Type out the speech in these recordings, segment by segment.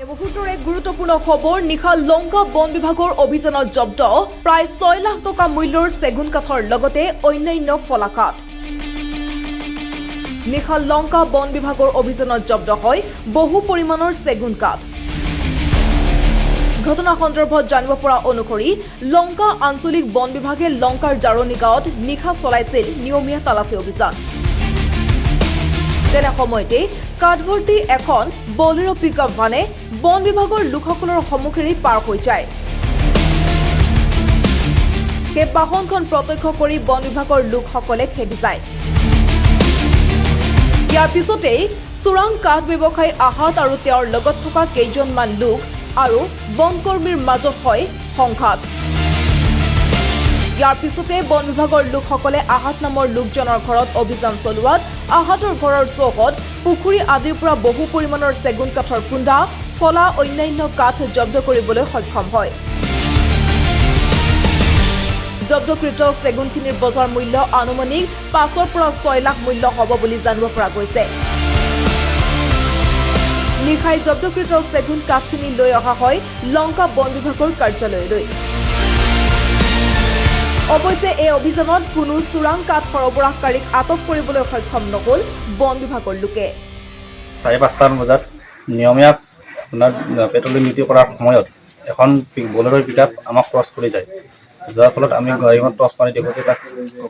এই মুহূৰ্তৰ এক গুৰুত্বপূৰ্ণ খবৰ নিশা লংকা বন বিভাগৰ অভিযানত জব্দ প্ৰায় 6 লাখ টকা মূল্যৰ চেগুন কাঠৰ লগতে অন্যান্য ফলাকাঠ নিশা লংকা বন বিভাগৰ অভিযানত জব্দ হয় বহু পৰিমাণৰ চেগুন কাঠ ঘটনা সন্দৰ্ভত জানিব পৰা অনুসৰি লংকা আঞ্চলিক বন বিভাগে লংকাৰ জাৰণী গাঁৱত নিশা চলাইছিল নিয়মীয়া তালাচী অভিযান তেনে সময়তে কাঠভৰ্তি এখন বলেৰো পিকআপ ভানে বন বিভাগৰ লোকসকলৰ সন্মুখেৰে পাৰ হৈ যায় সেই বাহনখন প্ৰত্যক্ষ কৰি বন বিভাগৰ লোকসকলে খেদি যায় ইয়াৰ পিছতেই চোৰাং কাঠ ব্যৱসায়ী আহত আৰু তেওঁৰ লগত থকা কেইজনমান লোক আৰু বনকৰ্মীৰ মাজত হয় সংঘাত ইয়াৰ পিছতে বন বিভাগৰ লোকসকলে আহত নামৰ লোকজনৰ ঘৰত অভিযান চলোৱাত আহতৰ ঘৰৰ চৌহদ পুখুৰী আদিৰ পৰা বহু পৰিমাণৰ চেগুন কাঠৰ কুণ্ডা ফলা অন্যান্য কাঠ জব্দ কৰিবলৈ সক্ষম হয় জব্দকৃত চেগুনখিনিৰ বজাৰ মূল্য আনুমানিক 5 পৰা 6 লাখ মূল্য হ'ব বুলি জানিব পৰা গৈছে নিশাই জব্দকৃত চেগুন কাঠখিনি লৈ অহা হয় লংকা বন বিভাগৰ কাৰ্যালয়লৈ অৱশ্যে এই অভিযানত কোনো চোৰাং কাঠ সৰবৰাহকাৰীক আটক কৰিবলৈ সক্ষম নহল বন বিভাগৰ লোকে 5:30 বজাত নিয়মীয়া আপোনাৰ পেট্ৰলিং ডিউটি কৰাৰ সময়ত এখন বলেৰো পিকআপ আমাক ক্ৰছ কৰি যায় যাৰ ফলত আমি গাড়ীখন টছ মাৰি দেখোঁ তাত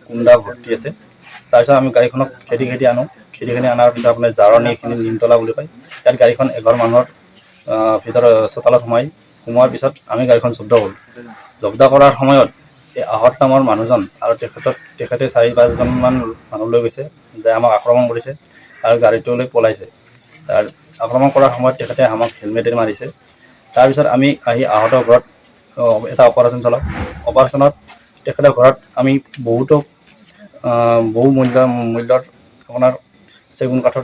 কুণ্ডা ভৰ্তি আছে তাৰপিছত আমি গাড়ীখনক খেদি আনো আনাৰ পিছত আপোনাৰ জাৰণীখিনি নিমতলা বুলি কয় ইয়াত গাড়ীখন এঘৰ মানুহৰ ভিতৰত চোতালত সোমোৱাৰ পিছত আমি গাড়ীখন জব্দ কৰাৰ সময়ত এই আহত নামৰ মানুহজন আৰু তেখেতে 4-5জন মান মানুহ লৈ গৈছে যে আমাক আক্ৰমণ কৰিছে আৰু গাড়ীটোলৈ পলাইছে তাৰ আক্ৰমণ কৰাৰ সময়ত তেখেতে আমাক হেলমেটেৰে মাৰিছে তাৰপিছত আমি আহি আহতৰ ঘৰত এটা অপাৰেশ্যন চলাওঁ অপাৰেশ্যনত তেখেতৰ ঘৰত আমি বহু মূল্যৰ আপোনাৰ চেগুন কাঠৰ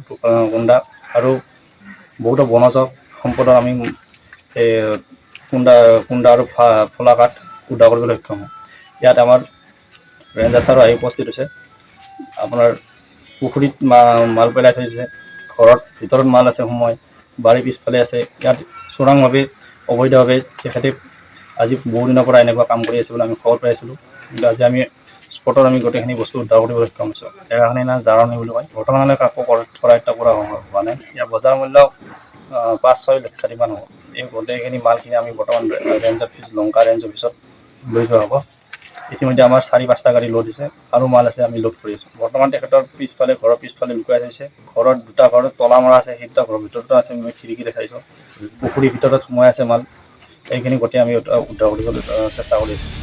কুণ্ডা আৰু বহুতো বনজ সম্পদৰ আমি কুণ্ডা আৰু ফলা কাঠ উদ্ধাৰ কৰিবলৈ সক্ষম হওঁ ইয়াত আমাৰ ৰেঞ্জাৰ ছাৰো আহি উপস্থিত হৈছে আপোনাৰ পুখুৰীত মাল পেলাই থৈছে ঘৰত ভিতৰত মাল আছে সময় বাৰী পিছফালে আছে ইয়াত চোৰাংভাৱে অবৈধভাৱে তেখেতে আজি বহুদিনৰ পৰা এনেকুৱা কাম কৰি আছে বুলি আমি খবৰ পাইছিলোঁ কিন্তু আজি আমি স্পটত আমি গোটেইখিনি বস্তু উদ্ধাৰ কৰিবলৈ সক্ষম হৈছোঁ জেগাখিনি না জাৰণী বুলি কয় বৰ্তমানলৈ কাকো কৰায়ত্ব কৰা হোৱা নাই ইয়াৰ বজাৰ মূল্য 5-6 লাখ মান হ'ব এই গোটেইখিনি মালখিনি আমি বৰ্তমান ৰেঞ্জ অফিচ লংকা ৰেঞ্জ অফিচত লৈ যোৱা হ'ব ইতিমধ্যে আমাৰ 4-5টা গাড়ী লোড হৈছে আৰু মাল আছে আমি লোড কৰি আছোঁ বৰ্তমান তেখেতৰ ঘৰৰ পিছফালে লুকাই থৈছে ঘৰত দুটা ঘৰত তলা মৰা আছে সেই দুটা ঘৰৰ ভিতৰতো আছে মই খিৰিকী দেখাইছোঁ পুখুৰীৰ ভিতৰত সোমাই আছে মাল এইখিনি গোটেই আমি উদ্ধাৰ কৰিবলৈ চেষ্টা কৰি আছোঁ